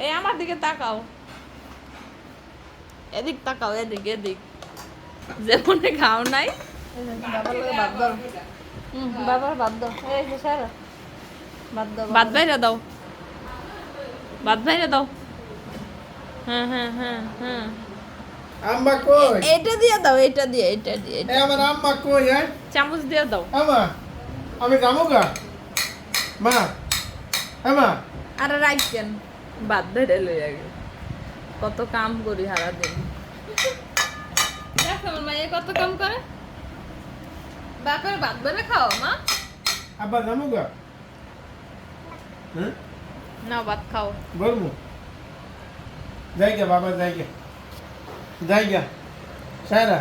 এই আমার দিকে তাকাও, এদিক তাকাও, এদিক এদিক। যেমনে খাও নাই বাবার লগে ভাত দাও। বাবার ভাত দাও। এই যে স্যার ভাত দাও। ভাত বাইরে দাও, ভাত বাইরে দাও। হ্যাঁ হ্যাঁ হ্যাঁ হ্যাঁ, আম্মা কই? এটা দিয়ে দাও, এটা দিয়ে, এটা দিয়ে, এ আমার আম্মা কই? হ্যাঁ চামচ দিয়ে দাও। আম্মা, আমি যাবো গা মা। মা আরে রাখছেন ভাত ধরে লই আগে, কত কাম করি সারা দিন। দেখো আমার মায়ে কত কাম করে। বাপের ভাত বেড়ে খাও মা। আব্বা যাবো গা। হ্যাঁ নাও ভাত খাও। বলবো যাই গে বাবা, যাই গে, যাই গে সারা।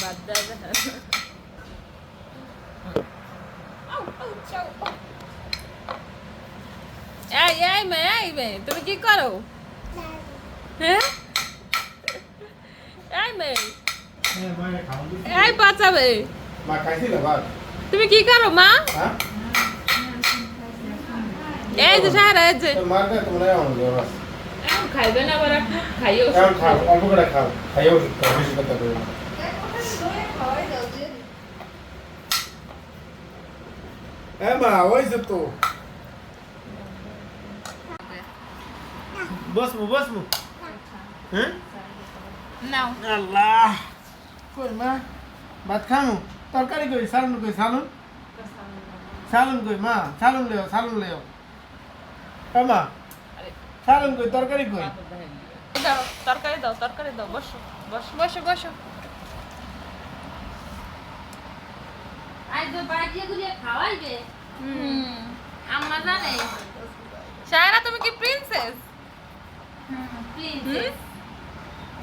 ভাত দেবে। এই মেয়ে তুমি কি করো? হ্যাঁ এই মেয়ে, এই বাঁচাবে। মা খাইছিল ভাত? তুমি কি করো মা? হ্যাঁ এই যে সারা, এই যে মার কে তোমরা আমাদের বাস খাইবে না, আবার খাইও। এখন খাও, অল্প করে খাও, খাইও বেশি কথা করো না। মা ওইছে তো বসমু বসমু। হ্যাঁ নাও আল্লাহ কই মা ভাত খামু? তরকারি কই? সালুন কই? সালুন সালুন কই মা? সালুন লেও, সালুন লেও। মা সালুন কই? তরকারি কই? দাও, তরকারি দাও, তরকারি দাও। বসো বসো বসো বসো। আজ তো বাড়ি গুলিয়ে খাওয়াইবে। আম্মা জানে। সায়রা তুমি কি প্রিন্সেস? প্লিজ।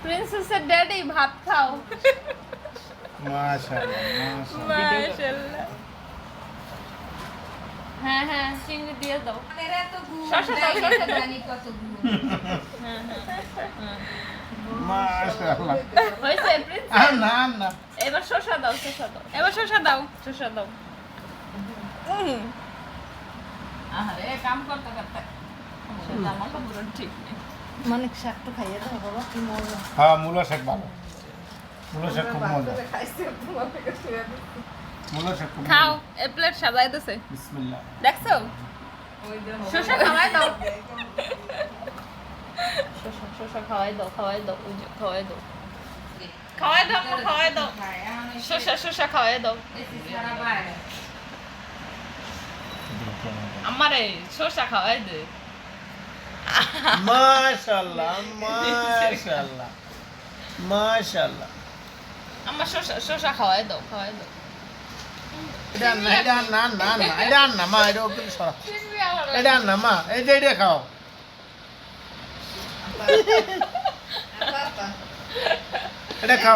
প্রিন্সেসের ড্যাডি ভাত খাও। মাশাআল্লাহ মাশাআল্লাহ। মাশাআল্লাহ। হ্যাঁ হ্যাঁ, চিংড়ি দিয়ে দাও। এরা তো শসা দাও, শসা দাও। জানি কত গুলো। মাশাআল্লাহ। হয়েছে প্রিন্সেস? না না এবার শসা দাও, শসা দাও। এবার শসা দাও, শসা দাও। আরে কাম করতে করতে সেটা আমার পুরো ঠিক নেই। মানিক শাক তো খাইয়ে দাও বাবা, কি মজা। হ্যাঁ মূলা শাক ভালো, মূলা শাক খুব মজা, মূলা শাক খুব খাও, মজা। এ প্লেট সাজাই দিছে। বিসমিল্লাহ। দেখছো? শসা খাওয়াই দাও। শসা শসা খাওয়াই দাও, খাওয়াই দাও, ওই যে খাওয়াই দাও। খাওয়াই দাও, আম্মা, খাওয়াই দাও। শসা শসা খাওয়াই দাও। আমারে শসা খাওয়াই দে। মাশাআল্লাহ মাশাআল্লাহ মাশাআল্লাহ। আমার শসা শসা খাওয়াই দাও, খাওয়াই দাও। এটা না, এটা না না না, এটা না মা, এটা ওকে সরা, এটা না মা, এই যে এটা খাও। এটা খাও।